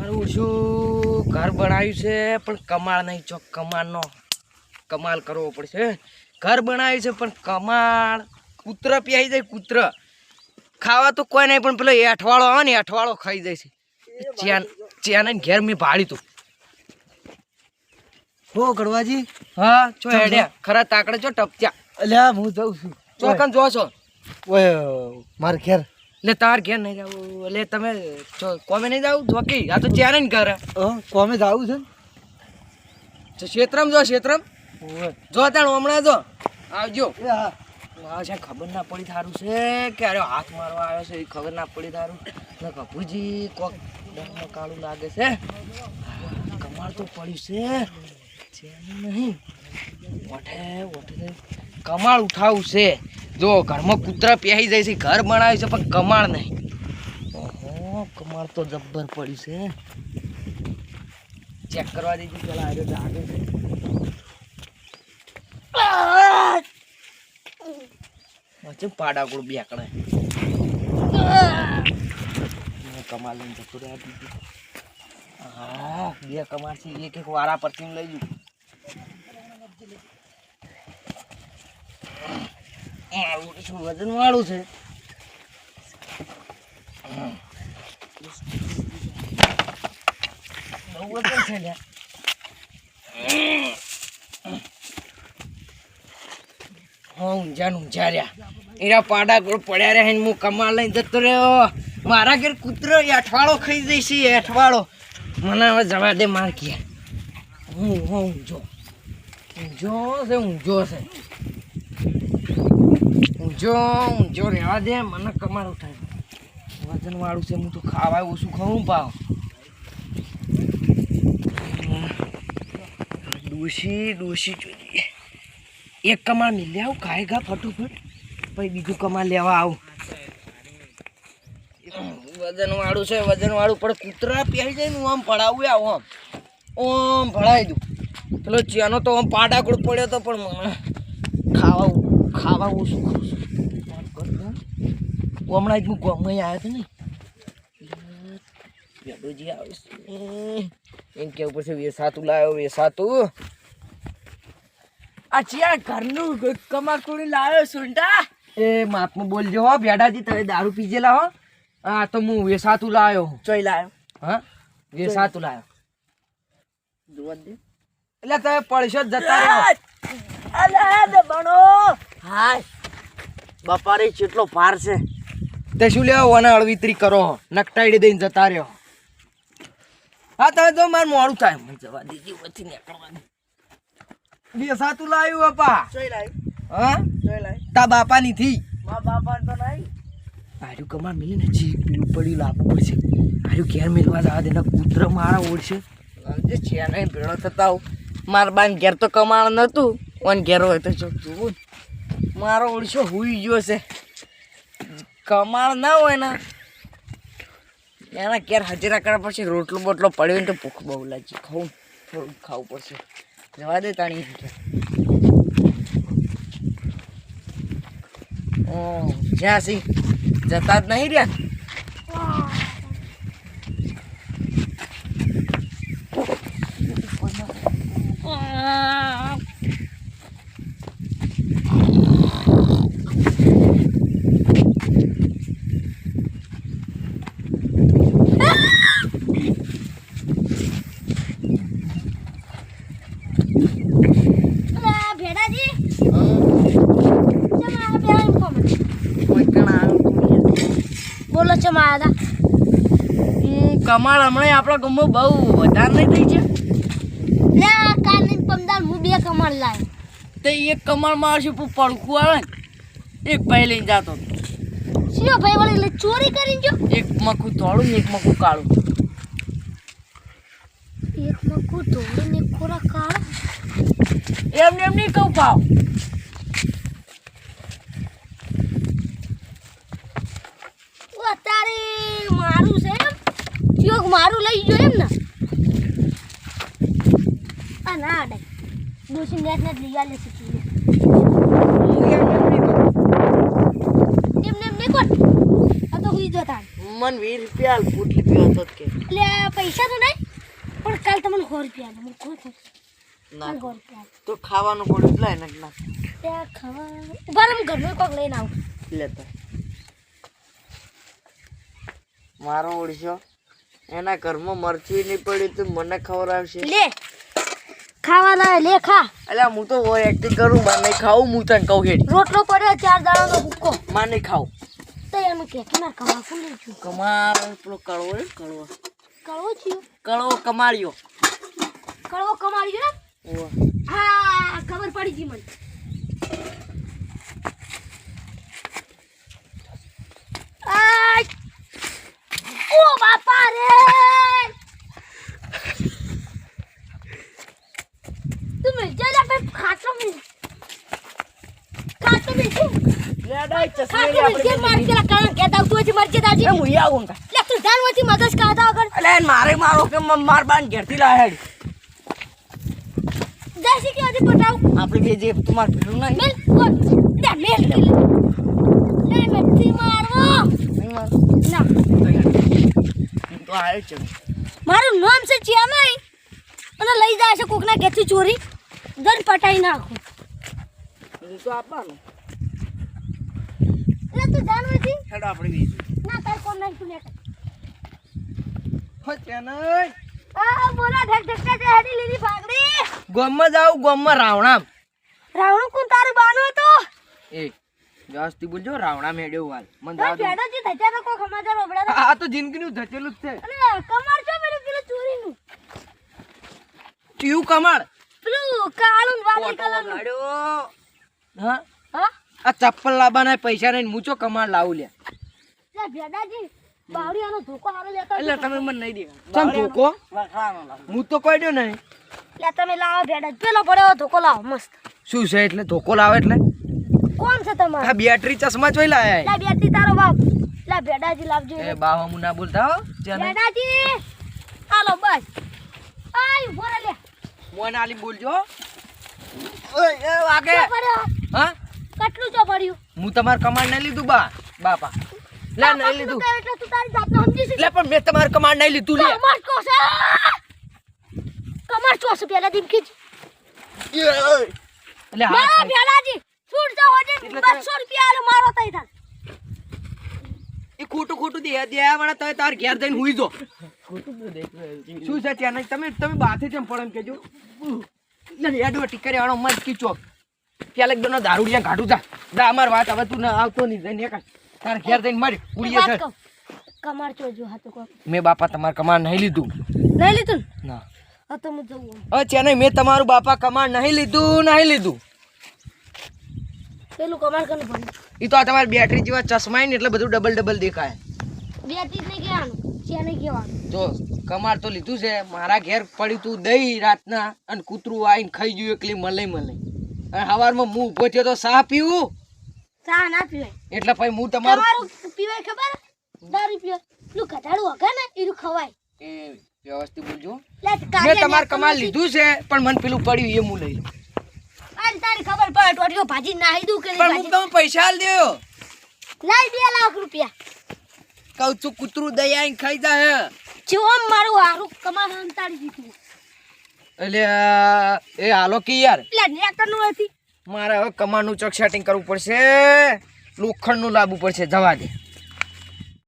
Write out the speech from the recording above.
મારું શું ઘર બનાવ્યું છે પણ કમાળ નહીં ચોક કમાળનો કમાલ કરવો પડશે ઘર બનાવ્યું છે પણ કમાળ કૂતર પ્યાઈ જાય કૂતર ખાવા તો કોઈ નહીં પણ પેલો અઠવાળો આવે ને અઠવાળો ખાઈ જાય છે ચેન ઘેર મેં ભાડ્યું તું હો ગડવાજી હા ચો હેડ્યા ખરા તાકડે ચો ટપચ્યા અલ્યા હું જાઉં છું ચોકન જો છો ઓય માર ઘેર એટલે તાર ઘેર નહીં જાવ એટલે તમે કોમે નહીં જાવ જોકી આ તો ચેન ને ઘર કોમે જાવું છે ક્ષેત્રમ જો ક્ષેત્રમ જો તાણ હમણાં જો આવજો એ હા છે ખબર ના પડી થારું છે કે અરે હાથ મારવા આવ્યો છે એ ખબર ના પડી થારું ને કપૂજી કોક ડરમાં કાળું લાગે છે કમાલ તો પડ્યું છે નહીં ઓઠે ઓઠે કમાળ ઉઠાવું છે જો ઘરમાં કૂતરા પહેરી જાય છે ઘર બનાવ્યું છે પણ કમાળ નહીં ઓહો કમાળ તો જબ્બર પડ્યું છે ચેક કરવા દેજો પેલા આજે જાગે છે વચ્ચે પાડા ગુડ બેકડે કમાલ લઈને જતું રહ્યા બીજું હા બે કમાલ છે એક એક વારા પરથી લઈ જઉં શું વજન વાળું છે બહુ વજન છે લ્યા ઊંઝા ઊંઝા રહ્યા એના પાડા ગોળ પડ્યા રહ્યા હું કમાલ લઈને જતો રહ્યો મારા ઘેર કૂતરો અઠવાળો ખાઈ જઈશ અઠવાળો મને હવે જવા દે માર ઘેર ઊંઝો છે ઊંઝો રહેવા દે મને કમાલ ઉઠાય વજન વાળું છે હું તો ખાવા ઓછું ખાવું પાવ ડોશી જોઈએ એક કમાળ મિલી આવું ખાયગા ફટોફટ પછી બીજું કમાળ લેવા આવું વજન વાળું છે વજન વાળું પણ કૂતરા પહેરી જાય ને આમ પડાવું આવું આમ ભળાવી દઉં પેલો ચેનો તો આમ પાડાકડ પડ્યો તો પણ મને ખાવા ઓછું ખાઉં છું હમણાં જ હું ગમે આવ્યો હતો ને યાદોજી આવે એમ કેવું પડશે વેસાતું લાવ્યો વેસાતું અચ્છા ઘરનું કમાર કોણી લાવ્યો સુંટા એ માપમાં બોલજો હો બેડાજી તમે દારૂ પીજેલા હો હા તો હું વેસાતું લાવ્યો ચોઈ લાવ્યો હા વેસાતું લાવ્યો જોવા દે એટલે તમે પડશો જતા રહ્યો અલે બણો હાય બપારે કેટલો પાર છે તે શું લેવા વના અળવિતરી કરો નકટાડી દઈને જતા રહ્યો હા તમે તો મારે મોડું થાય મને જવા દીધી પછી નીકળવાની વેસાતું લાવ્યું બાપા ચોઈ લાવ્યું હા ચોઈ લાવ્યું તા બાપાની થી મા બાપા તો નહીં આર્યું કમાર મિલી ને જી પીલું પડ્યું લાવવું પડશે આર્યું ઘેર મેળવા જવા દે કૂતર મારા ઓળશે જે છે નહીં ભેળો થતા મારા બાન ઘેર તો કમાણ નહોતું ઓન ઘેર હોય તો જોવું મારો ઓળશો હુઈ ગયો છે કમાણ ના હોય ને એના ઘેર હજીરા કરવા પછી રોટલો બોટલો પડ્યો ને તો ભૂખ બહુ લાગી ખાવું થોડું ખાવું પડશે જવા દે તાણી જ્યાં સી જતા જ નહીં રહ્યા બોલો છો મારા કમાળ હમણાં આપણા ગામમાં બહુ વધારે નહીં થઈ છે લે કાલે પમદાર હું બે કમાળ લાવ્યો તો એક કમાળ મારશું પડખું આવે ને એક ભાઈ લઈને જતો સિયો ભાઈ વાળી એટલે ચોરી કરી જો એક મખું ધોળું ને એક મખું કાળું એક મકુ ધોળું ને કોરા કાળો એમ નહીં કહું ભાવ તારે મારું છે એમ ચિયોક મારું લઈ ગયો એમ ને આ ના આડે દોશી નેટ લઈ આલે છે એમ ને કોટ આ તો હુઈ જતા મન 20 રૂપિયા પોટલી રૂપિયા હતો કે એટલે પૈસા તો નહીં પણ કાલ તમને 100 રૂપિયા આલો. મને કહો ના 100 રૂપિયા તો ખાવાનું પડ્યું એટલે એને ના ત્યાં ખાવા ઉભા રહો, હું ઘરનું કોક લઈને આવું. લેતા મારો ઓળશો એના ઘરમાં મરચું નહીં પડ્યું તો મને ખવડાવશે. લે ખાવાના લે ખા. અલ્યા હું તો એક્ટિંગ કરું માર નહીં ખાવું હું તને કહું હેડી રોટલો પડ્યો 4 દાણાનો ભૂકો માર નહીં ખાવું. તો એમ કે ના ખાવા કોણ લઈ છું કમાર પેલો કળવો રે કળવો કળવો થયો કળવો કમાડ્યો. કળવો કમાડી ગયો ને ઓહ. હા ખબર પડી ગઈ મને. આય! ઓ બાપા રે તમે જરા પે ખાટલો મે લે ડાય ચશ્મે ખાટલો લે મે જે માર આપણે કેલા કાણ કેતા તું છે મરજે દાજી એ મુઈ આવું કા. લે તું જાનવતી મગજ કાઢા વગર અલ્યા એને મારે મારો કે માર બાન ઘેરથી લાય હેડ. જૈસી કે આધી પટાવ આપણે બે જે તમાર ભીડું નહીં મેલ કોણ લે મેલ લે મેથી મારો નહીં માર ના તો યાર તો આય છે. મારું નામ છે ચિયામાઈ અને લઈ જાય છે કોકના ઘેરથી ચોરી ગન પટાઈ નાખું. એ તો આપવાનું એટલે તું જાનવતી હેડ આપણે બે ના તાર કોણ નહીં તું લે હો ચેનઈ આ બોલા ઢક ઢક તે હેડી લીધી ભાગડી ગોમમાં જાવ ગોમમાં રાવણામ રાવણું કોણ તારું બાનો હતો એ જાસ્તી બોલજો રાવણા મેડ્યો હાલ મને આ જાવ પેડો જે ધજાનો કોઈ સમાચાર ઓબડા આ તો જિંદગીનું ધચેલું જ છે. અને કમાર છો પેલું પેલું ચોરીનું ટીયુ કમાડ પેલું કાળું વાદળી ફોટો કલરનું વગાડ્યો. હા હા આ ચપ્પલ લાવવાના પૈસા નહીં મૂચો કમાડ લાવું લે. લે ભેડાજી બાવળીયાનો ધોકો હારો લેતો એટલે તમે મને નહીં દે તમ ધોકો હું તો કોઈ દો નહીં. લે તમે લાવો ભેડાજી પેલો પડ્યો ધોકો લાવો મસ્ત. શું છે એટલે ધોકો લાવે એટલે કોણ છે તમારો આ બેટરી ચશ્મા જોઈ લાયા. લે બેટી તારો બાપ લે ભેડાજી લાવજો એ બાવા હું ના બોલતા હો ચેનઈ ભેડાજી હાલો બસ આય ઉભો રે લે મોન આલી બોલજો. ઓય એ વાગે ચો પડ્યો હા કેટલું ચો પડ્યું હું તમાર કમાડ નહીં લીધું બાપા લે નહીં લીધું એટલે તું તારી જાતને સમજી છે લે પણ મેં તમાર કમાડ નહીં લીધું લે. કમર ચોસે કમર ચોસે પેલા દિન કી એટલે મારા હા ભેડાજી છૂટ જા હોજે એટલે 200 રૂપિયા આલો મારો તઈ તાર એ ખોટું ખોટું દે વાળા તો તાર ઘેર જઈને હુઈ જો. શું છે ત્યાં નહીં તમે બાથે ચમ પડે એમ કેજો. એડવર્ટી કરે આનો મત કીચો પેલા એકદમ દારૂડિયા કાઢું જા અમાર વાત હવે તું ના આવતો નહીં જઈને એક તાર ઘેર જઈને મારી ઉડીએ વાત છે. કહું કમર ચોજો હાતો કો મેં બાપા તમાર કમાડ નહીં લીધું લઈ લીધું ના હા તો હું જઉં હવે ચેનઈ મેં તમારું બાપા કમાડ નહીં લીધું. પેલું કમર કને ભણ્યું એ તો આ તમારી બેટરી જેવા ચશ્મા ને એટલે બધું ડબલ દેખાય. બેટી ને કહેવાનું છે નહીં કહેવાનું જો કમાડ તો લીધું છે મારા ઘેર પડ્યું તું દહીં રાતના અને કૂતરું આવીને ખાઈ ગયું એકલી મલાઈ અને સવારમાં હું ઊભો થયો તો ચા પીવું ચા ના પીવાય એટલે પછી હું તમારું તમારું પીવાય ખબર દારૂ પીવાય પેલું ઘટાડું હગે ને એનું ખવાય એ વ્યવસ્થિત બોલજો. લે મેં તમારું કમાડ લીધું છે પણ મને પેલું પડ્યું એ હું લઈ લઉં. અરે તારી ખબર પડે ટોટીઓ ભાજી નાહી દઉં કે નહીં પણ હું તમે પૈસા આલ દેયો લાઈ 2 લાખ રૂપિયા કહું છું કૂતરું દહીં આવીને ખાઈ જાય. જો મારું હારું કમાર હંતાડી દીધું એટલે એ હાલો કે યાર એટલે નેકરનું નથી મારે હવે કમાડનું ચોક સેટિંગ કરવું પડશે લોખંડનું લાવવું પડશે જવા દે.